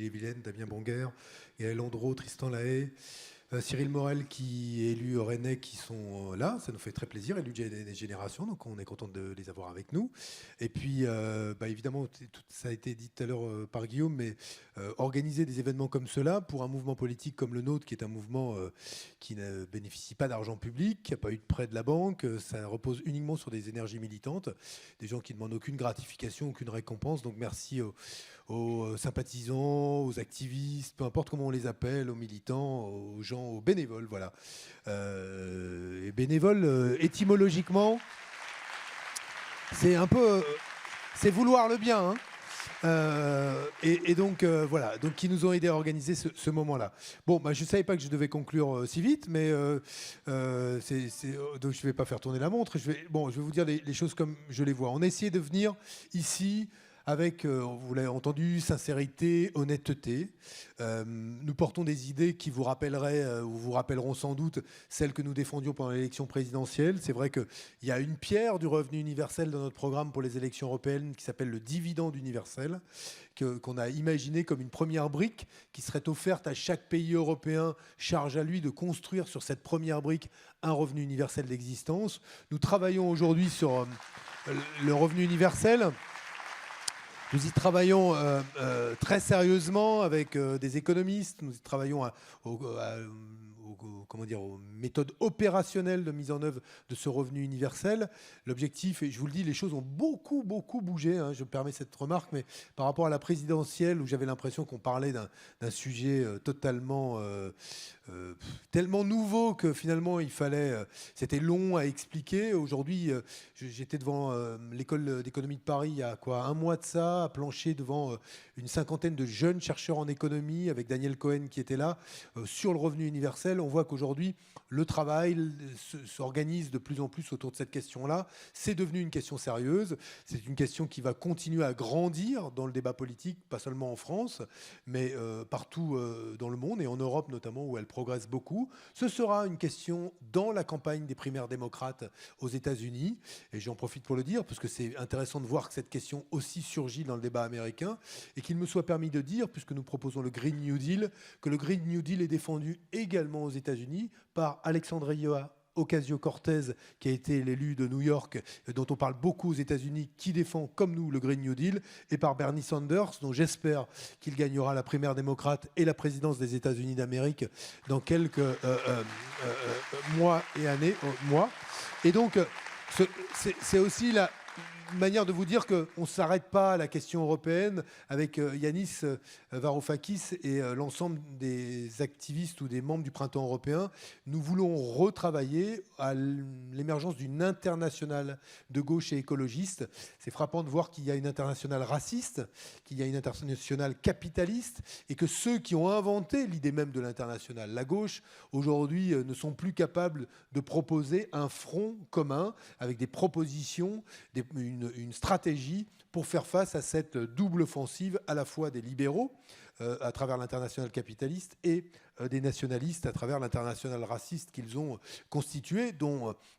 Ille-et-Vilaine, Damien Bonguer, Gaël Landreau, Tristan Lahaye, Cyril Morel qui est élu Rennais qui sont là, ça nous fait très plaisir, élu des générations, donc on est content de les avoir avec nous. Et puis évidemment, ça a été dit tout à l'heure par Guillaume, mais organiser des événements comme cela pour un mouvement politique comme le nôtre, qui est un mouvement qui ne bénéficie pas d'argent public, qui n'a pas eu de prêt de la banque, ça repose uniquement sur des énergies militantes, des gens qui ne demandent aucune gratification, aucune récompense, donc merci aux sympathisants, aux activistes, peu importe comment on les appelle, aux militants, aux gens, aux bénévoles, voilà. Et bénévoles, étymologiquement, c'est un peu, c'est vouloir le bien, hein. Et donc voilà, donc qui nous ont aidés à organiser ce moment-là. Bon, je ne savais pas que je devais conclure si vite, mais donc je ne vais pas faire tourner la montre. Je vais vous dire les choses comme je les vois. On a essayé de venir ici avec, vous l'avez entendu, sincérité, honnêteté. Nous portons des idées qui vous rappelleraient, ou vous rappelleront sans doute celles que nous défendions pendant l'élection présidentielle. C'est vrai qu'il y a une pierre du revenu universel dans notre programme pour les élections européennes qui s'appelle le dividende universel, qu'on a imaginé comme une première brique qui serait offerte à chaque pays européen, charge à lui de construire sur cette première brique un revenu universel d'existence. Nous travaillons aujourd'hui sur le revenu universel. Nous y travaillons très sérieusement avec des économistes. Nous y travaillons aux méthodes opérationnelles de mise en œuvre de ce revenu universel. L'objectif, et je vous le dis, les choses ont beaucoup bougé, hein, je me permets cette remarque, mais par rapport à la présidentielle, où j'avais l'impression qu'on parlait d'un sujet totalement tellement nouveau que finalement c'était long à expliquer. Aujourd'hui, j'étais devant l'école d'économie de Paris il y a un mois de ça, à plancher devant une cinquantaine de jeunes chercheurs en économie, avec Daniel Cohen qui était là, sur le revenu universel. On voit qu'aujourd'hui, le travail s'organise de plus en plus autour de cette question-là. C'est devenu une question sérieuse. C'est une question qui va continuer à grandir dans le débat politique, pas seulement en France, mais partout dans le monde, et en Europe notamment, où elle progresse beaucoup. Ce sera une question dans la campagne des primaires démocrates aux États-Unis. Et j'en profite pour le dire, parce que c'est intéressant de voir que cette question aussi surgit dans le débat américain, et qu'il me soit permis de dire, puisque nous proposons le Green New Deal, que le Green New Deal est défendu également aux États-Unis par Alexandria Ocasio-Cortez, qui a été l'élu de New York, dont on parle beaucoup aux États-Unis, qui défend comme nous le Green New Deal, et par Bernie Sanders, dont j'espère qu'il gagnera la primaire démocrate et la présidence des États-Unis d'Amérique dans quelques mois et années. Et donc, c'est aussi une manière de vous dire qu'on ne s'arrête pas à la question européenne avec Yanis Varoufakis et l'ensemble des activistes ou des membres du Printemps européen. Nous voulons retravailler à l'émergence d'une internationale de gauche et écologiste. C'est frappant de voir qu'il y a une internationale raciste, qu'il y a une internationale capitaliste, et que ceux qui ont inventé l'idée même de l'internationale, la gauche, aujourd'hui ne sont plus capables de proposer un front commun avec des propositions, une stratégie pour faire face à cette double offensive à la fois des libéraux à travers l'international capitaliste et des nationalistes à travers l'international raciste qu'ils ont constitué,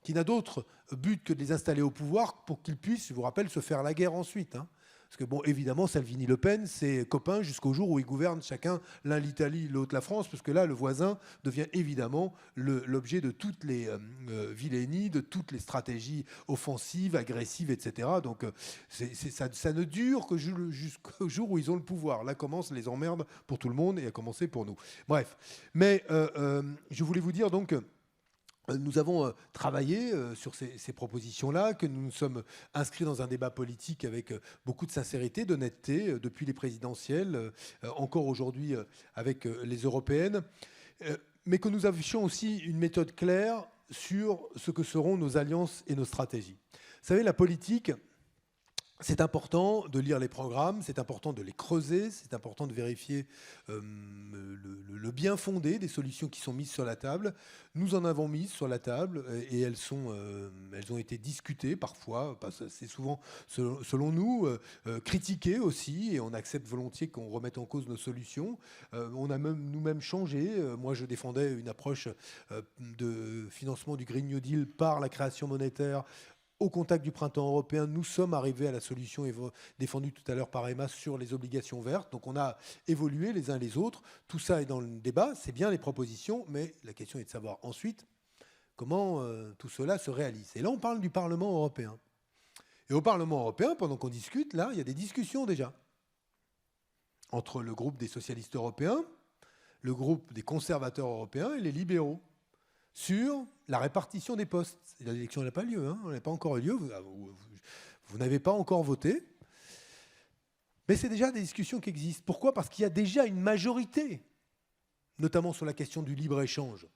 qui n'a d'autre but que de les installer au pouvoir pour qu'ils puissent, je vous rappelle, se faire la guerre ensuite, hein. Parce que, bon, évidemment, Salvini-Le Pen, c'est copains jusqu'au jour où ils gouvernent chacun, l'un l'Italie, l'autre la France, parce que là, le voisin devient évidemment l'objet de toutes les vilainies, de toutes les stratégies offensives, agressives, etc. Donc, ça ne dure que jusqu'au jour où ils ont le pouvoir. Là commencent les emmerdes pour tout le monde, et à commencer pour nous. Bref. Mais je voulais vous dire donc... Nous avons travaillé sur ces propositions-là, que nous nous sommes inscrits dans un débat politique avec beaucoup de sincérité, d'honnêteté, depuis les présidentielles, encore aujourd'hui avec les européennes, mais que nous avions aussi une méthode claire sur ce que seront nos alliances et nos stratégies. Vous savez, la politique... C'est important de lire les programmes, c'est important de les creuser, c'est important de vérifier le bien fondé des solutions qui sont mises sur la table. Nous en avons mises sur la table et elles ont été discutées parfois, c'est souvent, selon nous, critiquées aussi, et on accepte volontiers qu'on remette en cause nos solutions. On a même nous-mêmes changé. Moi, je défendais une approche de financement du Green New Deal par la création monétaire Au contact du printemps européen, nous sommes arrivés à la solution défendue tout à l'heure par Emma sur les obligations vertes. Donc on a évolué les uns les autres. Tout ça est dans le débat, c'est bien les propositions, mais la question est de savoir ensuite comment tout cela se réalise. Et là, on parle du Parlement européen. Et au Parlement européen, pendant qu'on discute, là, il y a des discussions déjà entre le groupe des socialistes européens, le groupe des conservateurs européens et les libéraux sur la répartition des postes. L'élection n'a pas lieu, hein, elle n'a pas encore eu lieu, vous n'avez pas encore voté, mais c'est déjà des discussions qui existent. Pourquoi ? Parce qu'il y a déjà une majorité, notamment sur la question du libre-échange,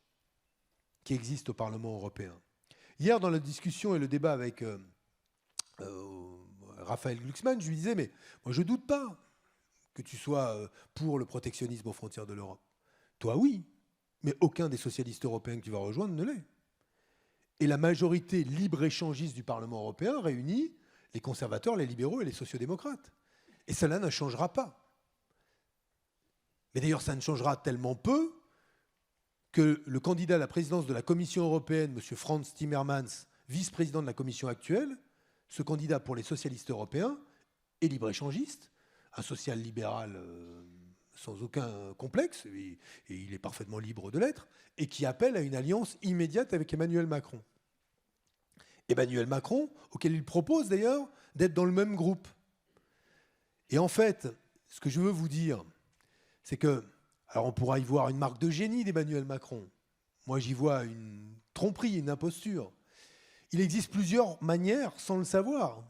qui existe au Parlement européen. Hier, dans la discussion et le débat avec Raphaël Glucksmann, je lui disais, mais moi je ne doute pas que tu sois pour le protectionnisme aux frontières de l'Europe. Toi, oui. Mais aucun des socialistes européens que tu vas rejoindre ne l'est. Et la majorité libre-échangiste du Parlement européen réunit les conservateurs, les libéraux et les sociodémocrates. Et cela ne changera pas. Mais d'ailleurs, ça ne changera tellement peu que le candidat à la présidence de la Commission européenne, M. Frans Timmermans, vice-président de la Commission actuelle, ce candidat pour les socialistes européens est libre-échangiste, un social-libéral sans aucun complexe, et il est parfaitement libre de l'être, et qui appelle à une alliance immédiate avec Emmanuel Macron. Emmanuel Macron, auquel il propose d'ailleurs d'être dans le même groupe. Et en fait, ce que je veux vous dire, c'est que, alors on pourra y voir une marque de génie d'Emmanuel Macron. Moi, j'y vois une tromperie, une imposture. Il existe plusieurs manières, sans le savoir,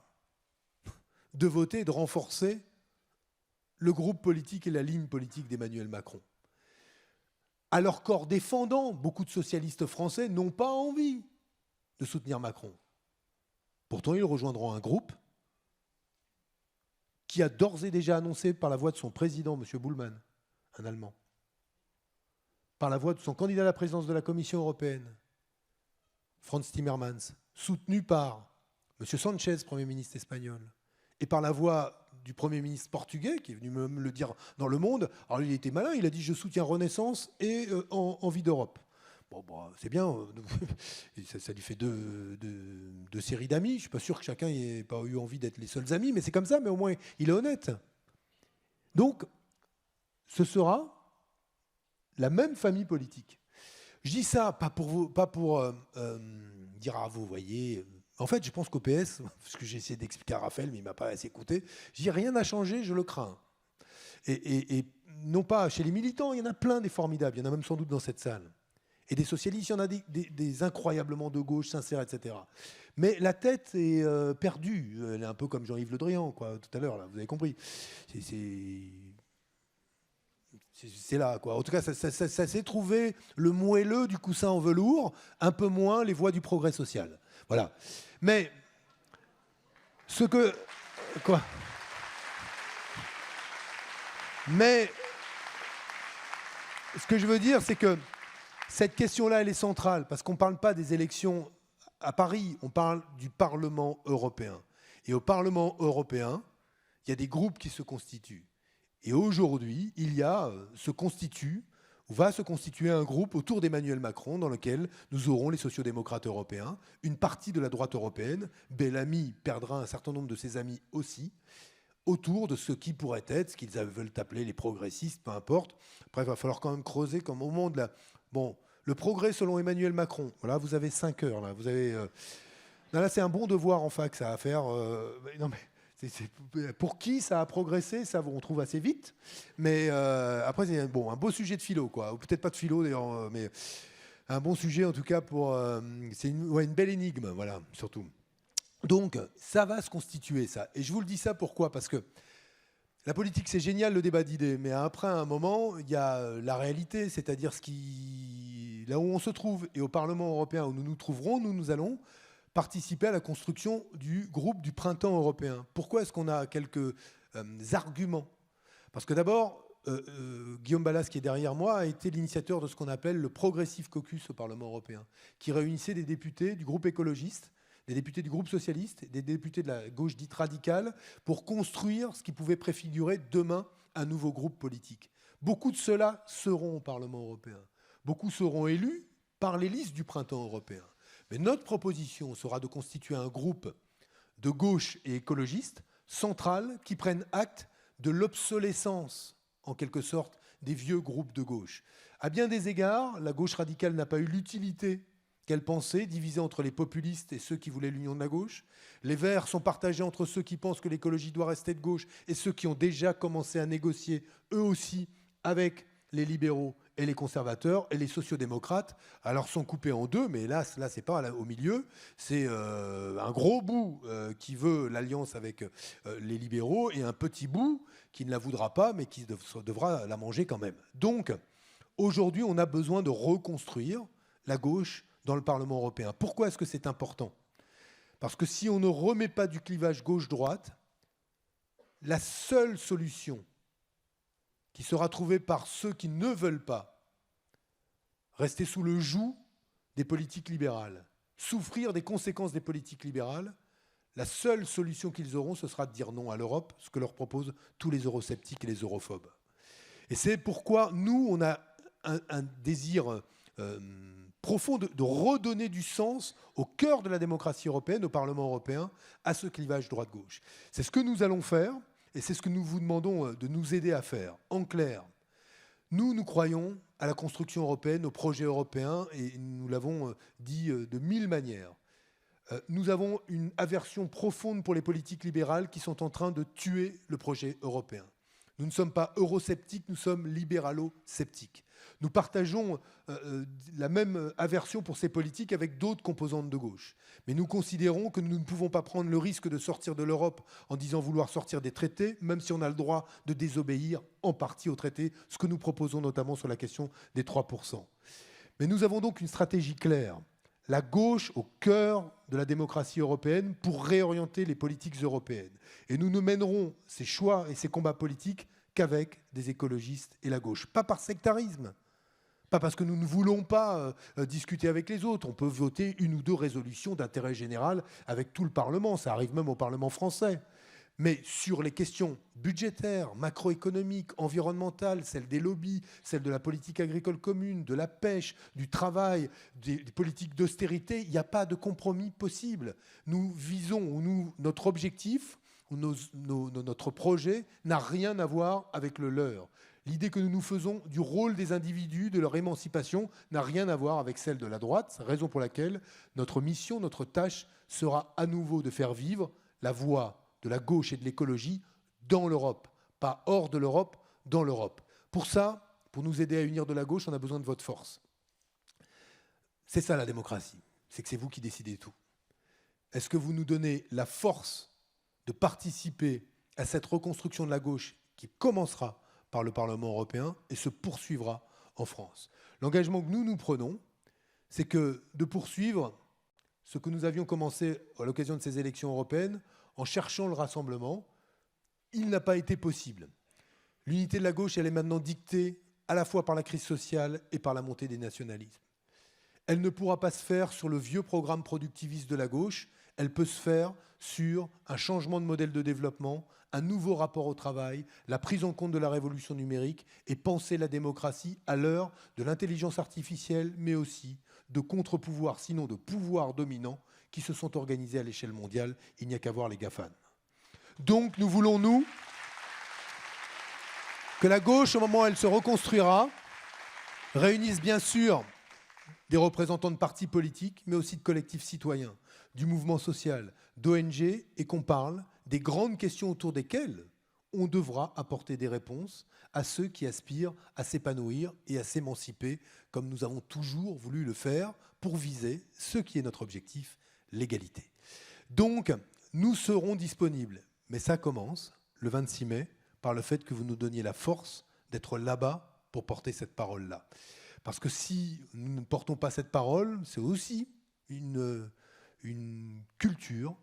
de voter et de renforcer le groupe politique et la ligne politique d'Emmanuel Macron. À leur corps défendant, beaucoup de socialistes français n'ont pas envie de soutenir Macron. Pourtant, ils rejoindront un groupe qui a d'ores et déjà annoncé par la voix de son président, M. Bullmann, un Allemand, par la voix de son candidat à la présidence de la Commission européenne, Frans Timmermans, soutenu par M. Sanchez, Premier ministre espagnol, et par la voix du Premier ministre portugais, qui est venu me le dire dans Le Monde. Alors il était malin, il a dit « Je soutiens Renaissance et Envie d'Europe ». Bon, c'est bien, ça lui fait deux séries d'amis. Je ne suis pas sûr que chacun n'ait pas eu envie d'être les seuls amis, mais c'est comme ça, mais au moins il est honnête. Donc, ce sera la même famille politique. Je dis ça pas pour dire à vous, voyez. En fait, je pense qu'au PS, parce que j'ai essayé d'expliquer à Raphaël, mais il ne m'a pas assez écouté, je dis rien n'a changé, je le crains. Et non pas chez les militants, il y en a plein des formidables, il y en a même sans doute dans cette salle. Et des socialistes, il y en a des incroyablement de gauche, sincères, etc. Mais la tête est perdue. Elle est un peu comme Jean-Yves Le Drian, quoi, tout à l'heure, là, vous avez compris. C'est là, quoi. En tout cas, ça s'est trouvé le moelleux du coussin en velours, un peu moins les voies du progrès social. Voilà. Mais ce que... Quoi ? Mais ce que je veux dire, c'est que cette question-là, elle est centrale, parce qu'on ne parle pas des élections à Paris, on parle du Parlement européen. Et au Parlement européen, il y a des groupes qui se constituent. Et aujourd'hui, va se constituer un groupe autour d'Emmanuel Macron dans lequel nous aurons les sociodémocrates européens, une partie de la droite européenne, Bellamy perdra un certain nombre de ses amis aussi, autour de ce qui pourrait être, ce qu'ils veulent appeler les progressistes, peu importe. Après, il va falloir quand même creuser comme au moment de la... Bon, le progrès selon Emmanuel Macron, voilà, vous avez 5 heures, là, vous avez... Là, c'est un bon devoir en fac, ça, à faire. Non, mais... Pour qui ça a progressé, ça on trouve assez vite. Mais après, c'est un beau sujet de philo, quoi. Ou peut-être pas de philo, d'ailleurs, mais un bon sujet, en tout cas, pour... c'est une belle énigme, voilà, surtout. Donc, ça va se constituer, ça. Et je vous le dis ça, pourquoi ? Parce que la politique, c'est génial, le débat d'idées. Mais après, à un moment, il y a la réalité, c'est-à-dire là où on se trouve. Et au Parlement européen, où nous nous trouverons, nous allons participer à la construction du groupe du printemps européen. Pourquoi est-ce qu'on a quelques arguments ? Parce que d'abord, Guillaume Balas, qui est derrière moi, a été l'initiateur de ce qu'on appelle le Progressive Caucus au Parlement européen, qui réunissait des députés du groupe écologiste, des députés du groupe socialiste, des députés de la gauche dite radicale, pour construire ce qui pouvait préfigurer demain un nouveau groupe politique. Beaucoup de ceux-là seront au Parlement européen. Beaucoup seront élus par les listes du printemps européen. Mais notre proposition sera de constituer un groupe de gauche et écologistes central qui prennent acte de l'obsolescence, en quelque sorte, des vieux groupes de gauche. À bien des égards, la gauche radicale n'a pas eu l'utilité qu'elle pensait, divisée entre les populistes et ceux qui voulaient l'union de la gauche. Les Verts sont partagés entre ceux qui pensent que l'écologie doit rester de gauche et ceux qui ont déjà commencé à négocier, eux aussi, avec les libéraux et les conservateurs. Et les sociodémocrates, alors, sont coupés en deux, mais là c'est pas au milieu. C'est un gros bout qui veut l'alliance avec les libéraux et un petit bout qui ne la voudra pas, mais qui devra la manger quand même. Donc, aujourd'hui, on a besoin de reconstruire la gauche dans le Parlement européen. Pourquoi est-ce que c'est important ? Parce que si on ne remet pas du clivage gauche-droite, la seule solution qui sera trouvée par ceux qui ne veulent pas rester sous le joug des politiques libérales, souffrir des conséquences des politiques libérales, la seule solution qu'ils auront, ce sera de dire non à l'Europe, ce que leur proposent tous les eurosceptiques et les europhobes. Et c'est pourquoi nous, on a un désir profond de redonner du sens au cœur de la démocratie européenne, au Parlement européen, à ce clivage droite-gauche. C'est ce que nous allons faire, et c'est ce que nous vous demandons de nous aider à faire. En clair, nous croyons à la construction européenne, au projet européen, et nous l'avons dit de mille manières. Nous avons une aversion profonde pour les politiques libérales qui sont en train de tuer le projet européen. Nous ne sommes pas eurosceptiques, nous sommes libéralo-sceptiques. Nous partageons la même aversion pour ces politiques avec d'autres composantes de gauche. Mais nous considérons que nous ne pouvons pas prendre le risque de sortir de l'Europe en disant vouloir sortir des traités, même si on a le droit de désobéir en partie aux traités, ce que nous proposons notamment sur la question des 3%. Mais nous avons donc une stratégie claire. La gauche au cœur de la démocratie européenne pour réorienter les politiques européennes. Et nous ne mènerons ces choix et ces combats politiques qu'avec des écologistes et la gauche. Pas par sectarisme, pas parce que nous ne voulons pas discuter avec les autres. On peut voter une ou deux résolutions d'intérêt général avec tout le Parlement, ça arrive même au Parlement français. Mais sur les questions budgétaires, macroéconomiques, environnementales, celles des lobbies, celles de la politique agricole commune, de la pêche, du travail, des politiques d'austérité, il n'y a pas de compromis possible. Nous visons, notre objectif, notre projet n'a rien à voir avec le leur. L'idée que nous nous faisons du rôle des individus, de leur émancipation, n'a rien à voir avec celle de la droite, raison pour laquelle notre mission, notre tâche sera à nouveau de faire vivre la voie de la gauche et de l'écologie dans l'Europe, pas hors de l'Europe, dans l'Europe. Pour ça, pour nous aider à unir de la gauche, on a besoin de votre force. C'est ça la démocratie, c'est que c'est vous qui décidez tout. Est-ce que vous nous donnez la force de participer à cette reconstruction de la gauche qui commencera par le Parlement européen et se poursuivra en France? L'engagement que nous prenons, c'est que de poursuivre ce que nous avions commencé à l'occasion de ces élections européennes, en cherchant le rassemblement, il n'a pas été possible. L'unité de la gauche, elle est maintenant dictée à la fois par la crise sociale et par la montée des nationalismes. Elle ne pourra pas se faire sur le vieux programme productiviste de la gauche, elle peut se faire sur un changement de modèle de développement, un nouveau rapport au travail, la prise en compte de la révolution numérique et penser la démocratie à l'heure de l'intelligence artificielle, mais aussi de contre-pouvoirs, sinon de pouvoirs dominants, qui se sont organisés à l'échelle mondiale. Il n'y a qu'à voir les GAFAM. Donc nous voulons, nous, que la gauche, au moment où elle se reconstruira, réunisse bien sûr des représentants de partis politiques, mais aussi de collectifs citoyens, du mouvement social, d'ONG, et qu'on parle des grandes questions autour desquelles on devra apporter des réponses à ceux qui aspirent à s'épanouir et à s'émanciper, comme nous avons toujours voulu le faire, pour viser ce qui est notre objectif, l'égalité. Donc, nous serons disponibles, mais ça commence le 26 mai par le fait que vous nous donniez la force d'être là-bas pour porter cette parole-là. Parce que si nous ne portons pas cette parole, c'est aussi une culture,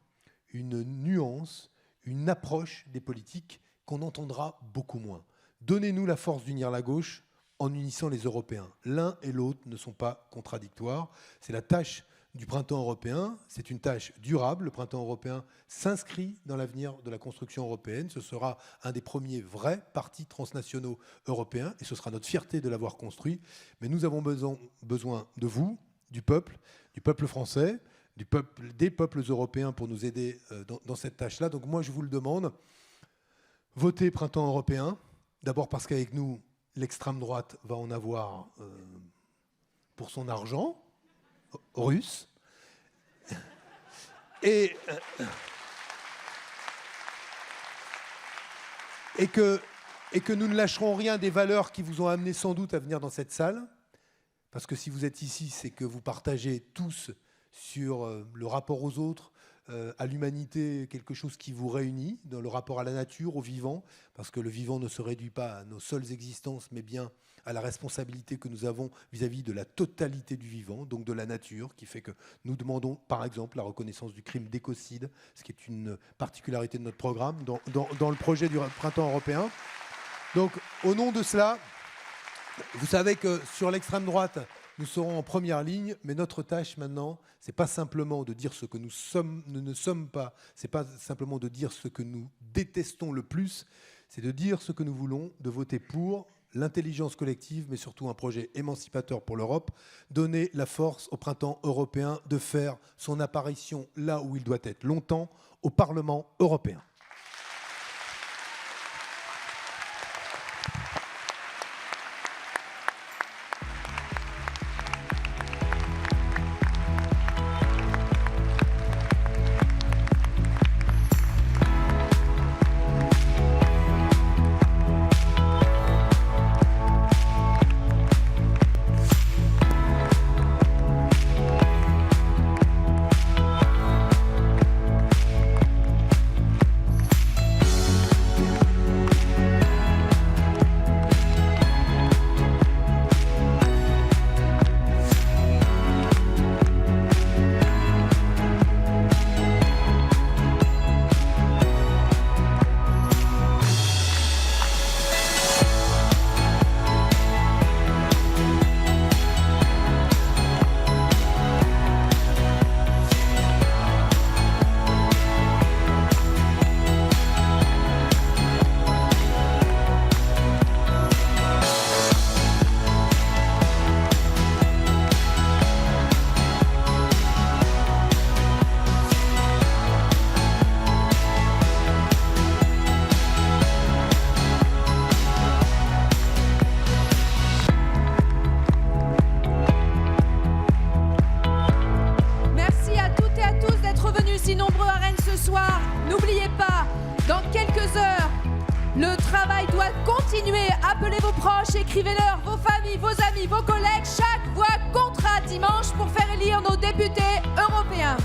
une nuance, une approche des politiques qu'on entendra beaucoup moins. Donnez-nous la force d'unir la gauche en unissant les Européens. L'un et l'autre ne sont pas contradictoires. C'est la tâche du printemps européen, c'est une tâche durable. Le printemps européen s'inscrit dans l'avenir de la construction européenne. Ce sera un des premiers vrais partis transnationaux européens et ce sera notre fierté de l'avoir construit. Mais nous avons besoin de vous, du peuple du peuple français, des peuples européens pour nous aider dans cette tâche-là. Donc moi, je vous le demande, votez Printemps européen. D'abord parce qu'avec nous, l'extrême droite va en avoir pour son argent russe. Et que nous ne lâcherons rien des valeurs qui vous ont amené sans doute à venir dans cette salle. Parce que si vous êtes ici, c'est que vous partagez tous sur le rapport aux autres, à l'humanité, quelque chose qui vous réunit, dans le rapport à la nature, au vivant, parce que le vivant ne se réduit pas à nos seules existences, mais bien à la responsabilité que nous avons vis-à-vis de la totalité du vivant, donc de la nature, qui fait que nous demandons, par exemple, la reconnaissance du crime d'écocide, ce qui est une particularité de notre programme, dans le projet du Printemps européen. Donc, au nom de cela, vous savez que sur l'extrême droite, nous serons en première ligne, mais notre tâche maintenant, c'est pas simplement de dire ce que nous ne sommes pas, c'est pas simplement de dire ce que nous détestons le plus, c'est de dire ce que nous voulons, de voter pour l'intelligence collective, mais surtout un projet émancipateur pour l'Europe, donner la force au Printemps européen de faire son apparition là où il doit être longtemps, au Parlement européen. N'oubliez pas, dans quelques heures, le travail doit continuer. Appelez vos proches, écrivez-leur, vos familles, vos amis, vos collègues. Chaque voix comptera dimanche pour faire élire nos députés européens.